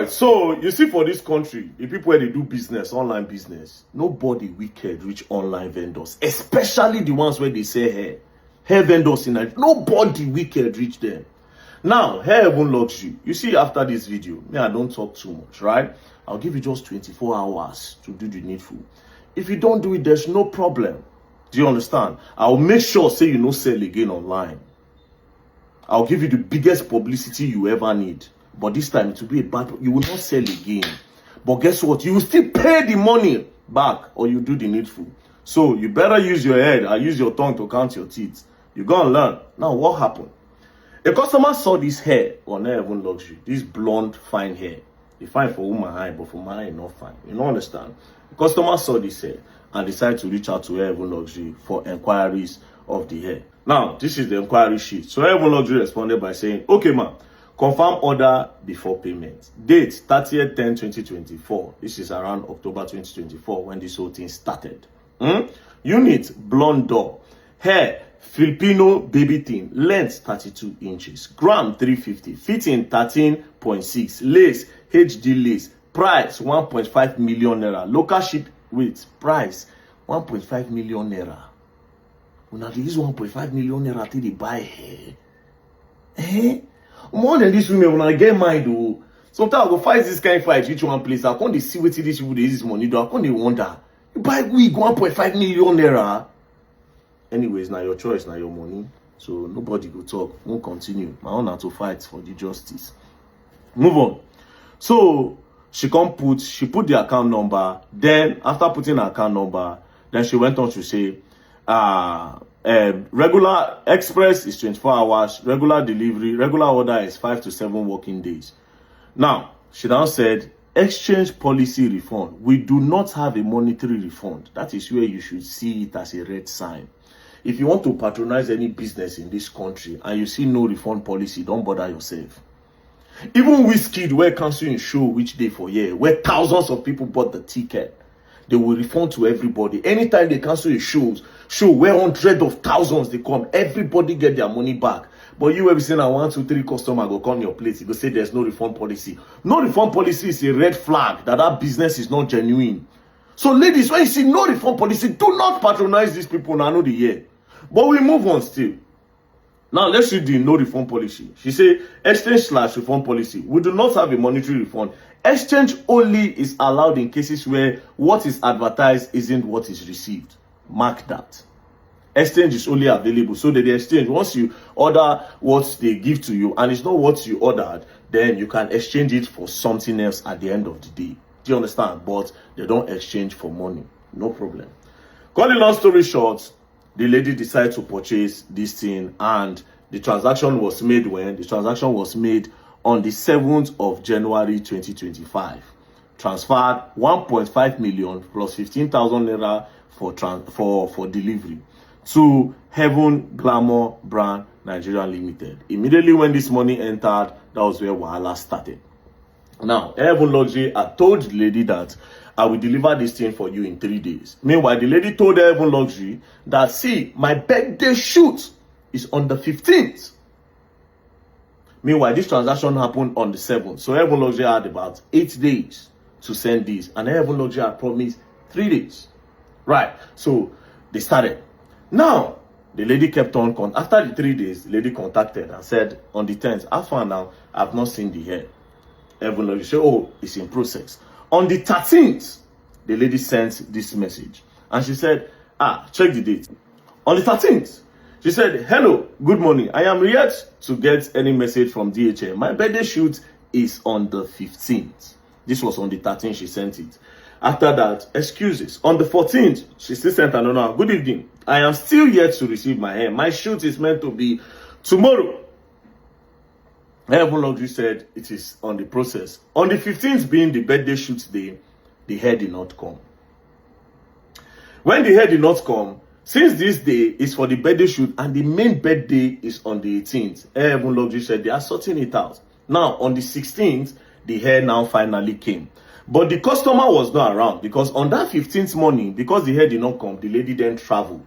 right, so you see for this country, the people where they do business, online business, nobody wicked reach online vendors, especially the ones where they say hair vendors in Nigeria. Nobody wicked reach them. Now, hair even luxury. You see, after this video, me, I don't talk too much, right? I'll give you just 24 hours to do the needful. If you don't do it, there's no problem. Do you understand? I'll make sure, say you no sell again online. I'll give you the biggest publicity you ever need. But this time, it will be a bad, you will not sell again. But guess what? You will still pay the money back or you do the needful. So you better use your head and use your tongue to count your teeth. You're going to learn. Now, what happened? A customer saw this hair on Hair Even Luxury, this blonde, fine hair. It's fine for woman eye, but for my eye, not fine. You don't understand? The customer saw this hair and decided to reach out to Hair Even Luxury for inquiries of the hair. Now, this is the inquiry sheet. So Hair Even Luxury responded by saying, okay, ma'am, confirm order before payment. Date, 30th-10-2024. This is around October 2024 when this whole thing started. Unit, blonde doll. Hair, Filipino baby thin, length 32 inches, gram 350, fitting 13.6, lace, HD lace, price 1.5 million naira, local ship weight, price 1.5 million naira. Una dey use 1.5 million naira till they buy hair. More than this women, when I get mind though, sometimes I go fight this kind of fight reach one place. I can't see what these people dey use this money do. I can't wonder. You buy wig 1.5 million naira. Anyways, now your choice, now your money. So nobody go talk. Won't continue. My own to fight for the justice. Move on. So she put the account number. Then after putting her account number, then she went on to say, regular express is 24 hours, regular delivery, regular order is 5 to 7 working days. Now, she now said, exchange policy refund. We do not have a monetary refund. That is where you should see it as a red sign. If you want to patronize any business in this country and you see no refund policy, don't bother yourself. Even Wizkid, where canceling show which day for year, where thousands of people bought the ticket, they will refund to everybody. Anytime they cancel a show where hundreds of thousands they come, everybody get their money back. But you ever seen a 1, 2, 3 customer go come your place, you go say there's no refund policy. No refund policy is a red flag that business is not genuine. So ladies, when you see no refund policy, do not patronize these people. Now I know the year. But we move on still. Now let's read the no refund policy. She say exchange/refund policy. We do not have a monetary refund. Exchange only is allowed in cases where what is advertised isn't what is received. Mark that. Exchange is only available. So that the exchange, once you order what they give to you and it's not what you ordered, then you can exchange it for something else at the end of the day. Do you understand? But they don't exchange for money. No problem. Cutting long story short, the lady decided to purchase this thing and the transaction was made when? The transaction was made on the 7th of January 2025. Transferred 1.5 million plus 15,000 naira for delivery to Heaven Glamour Brand Nigeria Limited. Immediately when this money entered, that was where Wahala started. Now, Heaven Luxury, I told the lady that I will deliver this thing for you in 3 days. Meanwhile, the lady told Heaven Luxury that, see, my birthday shoot is on the 15th. Meanwhile, this transaction happened on the 7th. So Heaven Luxury had about 8 days to send this. And Heaven Luxury had promised 3 days. Right. So they started. Now, the lady kept on. After the 3 days, the lady contacted and said, on the 10th, how far now? I've not seen the hair. Heaven Luxury said, oh, it's in process. On the 13th, the lady sent this message. And she said, check the date. On the 13th, she said, hello, good morning. I am yet to get any message from DHL. My birthday shoot is on the 15th. This was on the 13th she sent it. After that, excuses. On the 14th, she still sent another. Good evening. I am still yet to receive my hair. My shoot is meant to be tomorrow. Heaven Luxury said it is on the process. On the 15th being the birthday shoot day, the hair did not come. When the hair did not come, since this day is for the birthday shoot and the main birthday is on the 18th, Heaven Luxury said they are sorting it out. Now, on the 16th, the hair now finally came. But the customer was not around because on that 15th morning, because the hair did not come, the lady then traveled.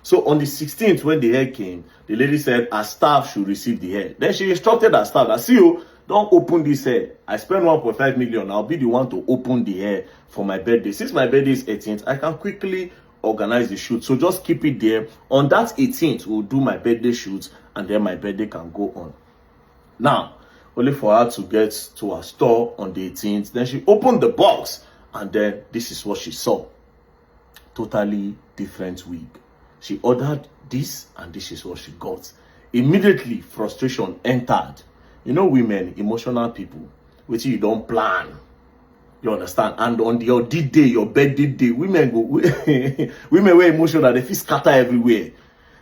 So on the 16th, when the hair came, the lady said her staff should receive the hair. Then she instructed her staff that, see you, don't open this hair. I spend 1.5 million. I'll be the one to open the hair for my birthday. Since my birthday is 18th, I can quickly organize the shoot. So just keep it there. On that 18th, we'll do my birthday shoot, and then my birthday can go on. Now, only for her to get to her store on the 18th. Then she opened the box, and then this is what she saw. Totally different wig. She ordered this, and this is what she got. Immediately, frustration entered. You know, women, emotional people, which you don't plan. You understand? And on your day, your birthday day, women were emotional. They feel scatter everywhere.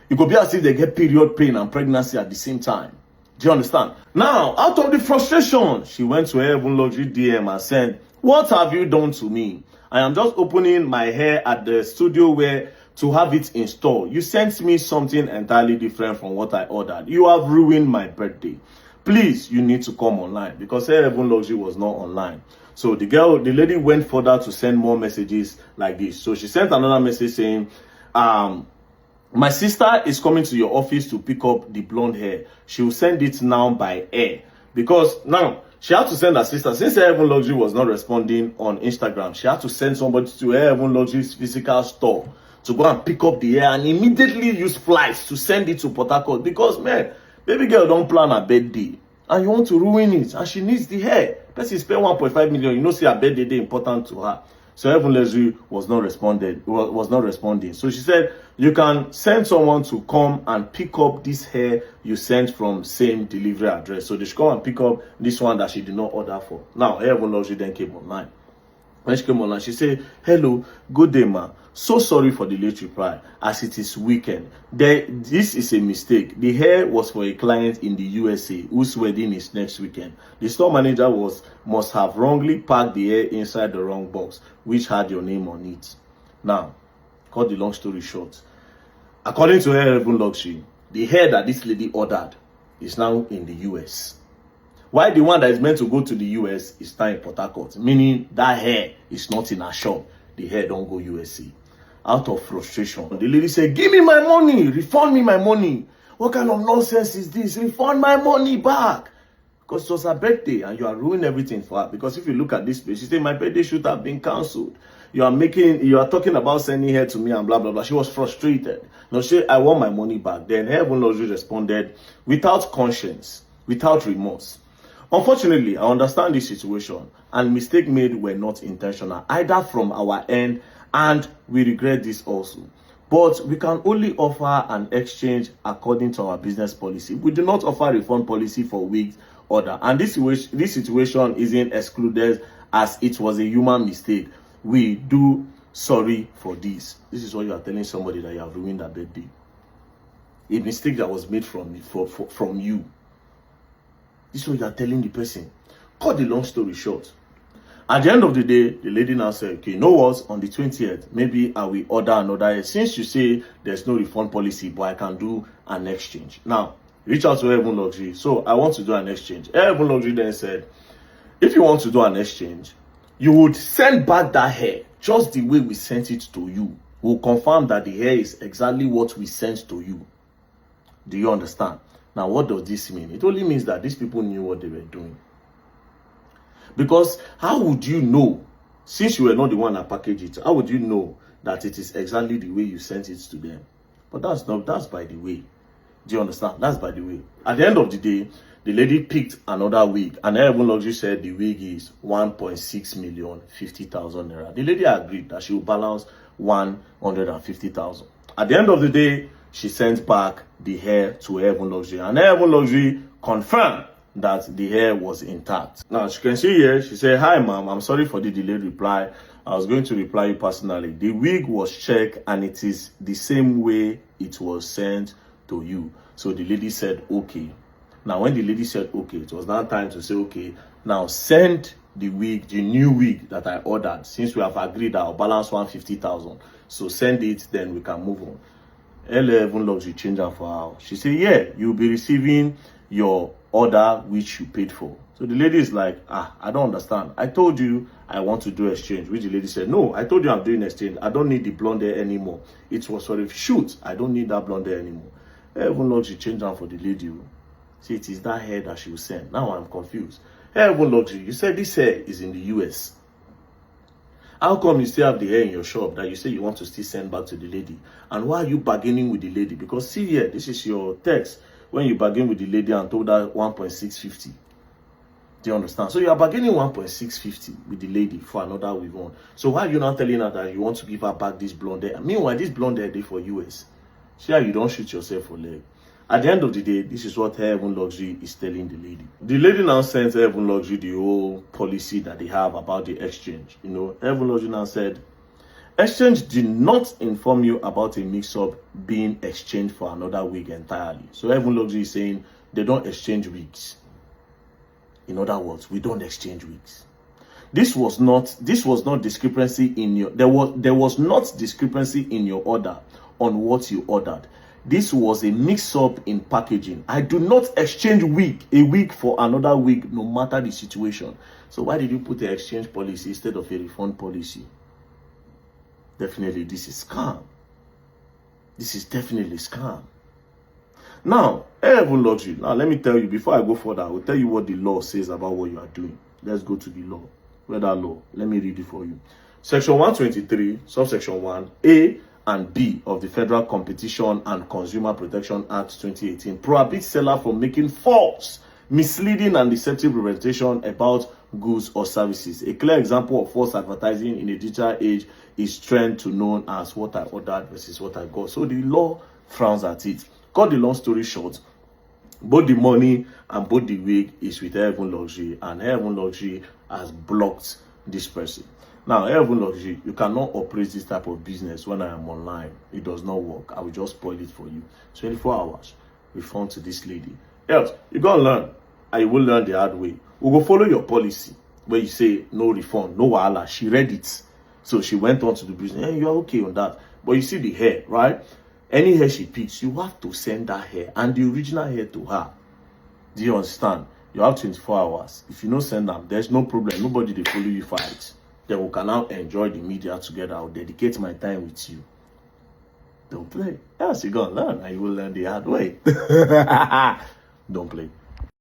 You could be as if they get period pain and pregnancy at the same time. Do you understand? Now, out of the frustration, she went to her Luxury DM and said, "What have you done to me? I am just opening my hair at the studio where to have it installed. You sent me something entirely different from what I ordered. You have ruined my birthday. Please, you need to come online," because her Luxury was not online. So the lady went further to send more messages like this. So she sent another message saying, "My sister is coming to your office to pick up the blonde hair. She will send it now by air." Because now she had to send her sister. Since her Luxury was not responding on Instagram, she had to send somebody to her Luxury's physical store to go and pick up the hair and immediately use flights to send it to Port Harcourt. Because, man, baby girl don't plan her birthday and you want to ruin it, and she needs the hair. Person spend 1.5 million. You know, see her birthday day important to her. So Heaven Luxury was not responding. So she said, "You can send someone to come and pick up this hair you sent from same delivery address." So they should come and pick up this one that she did not order for. Now Heaven Luxury then came online. When she came online, she said, "Hello, good day, ma. So sorry for the late reply, as it is weekend. This is a mistake. The hair was for a client in the USA whose wedding is next weekend. The store manager must have wrongly packed the hair inside the wrong box, which had your name on it." Now, cut the long story short. According to her Heaven Luxury, the hair that this lady ordered is now in the US. Why the one that is meant to go to the US is now in Port Harcourt, meaning that hair is not in her shop. The hair don't go USA. Out of frustration, the lady said, "Give me my money, refund me my money. What kind of nonsense is this? Refund my money back." Because it was her birthday and you are ruining everything for her. Because if you look at this place, she said, "My birthday should have been cancelled. You are talking about sending her to me and blah, blah, blah." She was frustrated. No, she said, "I want my money back." Then Heaven Luxury responded without conscience, without remorse. "Unfortunately, I understand this situation and mistake made were not intentional, either from our end, and we regret this also. But we can only offer an exchange according to our business policy. We do not offer refund policy for wigs order. And this situation isn't excluded as it was a human mistake. We do sorry for this." This is what you are telling somebody, that you have ruined their birthday. A mistake that was made from you. This is what you are telling the person. Cut the long story short. At the end of the day, the lady now said, "Okay, you know what? On the 20th, maybe I will order another hair. Since you say there's no refund policy, but I can do an exchange." Now, reach out to Heaven Luxury. "So I want to do an exchange." Heaven Luxury then said, "If you want to do an exchange, you would send back that hair just the way we sent it to you. We'll confirm that the hair is exactly what we sent to you." Do you understand? Now, what does this mean? It only means that these people knew what they were doing. Because how would you know, since you were not the one that packaged it, how would you know that it is exactly the way you sent it to them? But that's by the way. Do you understand? That's by the way. At the end of the day, the lady picked another wig, and Heaven Luxury said the wig is 1.6 million 50,000 naira. The lady agreed that she will balance 150,000. At the end of the day, she sent back the hair to Heaven Luxury, and Heaven Luxury confirmed that the hair was intact. Now, as you can see here, she said, "Hi, ma'am. I'm sorry for the delayed reply. I was going to reply you personally. The wig was checked and it is the same way it was sent to you." So the lady said, "Okay." Now, when the lady said, "Okay," it was now time to say, "Okay, now send the wig, the new wig that I ordered. Since we have agreed that I'll balance 150,000. So send it, then we can move on." Heaven Luxury changed her for her. She said, "Yeah, you'll be receiving your order which you paid for." So the lady is like, "I don't understand. I told you I want to do exchange." Which the lady said, "No, I told you I'm doing exchange. I don't need the blonde hair anymore. It was for a shoot. I don't need that blonde hair anymore." Heaven Luxury changed her for the lady. See, it is that hair that she will send. Now I'm confused. Hair Even Luxury, you said this hair is in the US. How come you still have the hair in your shop that you say you want to still send back to the lady? And why are you bargaining with the lady? Because see here, this is your text when you bargain with the lady and told her 1.650. Do you understand? So you are bargaining 1.650 with the lady for another weave on. So why are you not telling her that you want to give her back this blonde hair? Meanwhile, this blonde hair is for US. See how you don't shoot yourself for leg. At the end of the day, this is what Hair Even Luxury is telling the lady. The lady now sent Hair Even Luxury the whole policy that they have about the exchange. You know, Hair Even Luxury now said, exchange did not inform you about a mix-up being exchanged for another wig entirely. So Hair Even Luxury is saying they don't exchange wigs. In other words, we don't exchange wigs. This was not discrepancy in your there was not discrepancy in your order on what you ordered. This was a mix-up in packaging. I do not exchange a wig for another wig, no matter the situation. So why did you put the exchange policy instead of a refund policy? Definitely, this is scam. This is definitely scam. Now, Hair Even Luxury. Now, let me tell you, before I go further, I will tell you what the law says about what you are doing. Let's go to the law. Where that law? Let me read it for you. Section 123, subsection 1A and B of the Federal Competition and Consumer Protection Act 2018 prohibits seller from making false, misleading and deceptive representation about goods or services. A clear example of false advertising in a digital age is trend to known as what I ordered versus what I got. So the law frowns at it. Cut the long story short, both the money and both the wig is with Hair Even Luxury, and Hair Even Luxury has blocked this person. Now, Hair Even Luxury, you cannot operate this type of business when I am online. It does not work. I will just spoil it for you. 24 hours, refund to this lady. Else, you gotta learn, and you will learn the hard way. We will follow your policy where you say no refund, no wahala. She read it, so she went on to the business. And you are okay on that. But you see the hair, right? Any hair she picks, you have to send that hair and the original hair to her. Do you understand? You have 24 hours. If you don't send them, there's no problem. Nobody they follow you fight. Then we can now enjoy the media together. I'll dedicate my time with you. Don't play. Yes, you're gonna learn and you will learn the hard way. Don't play.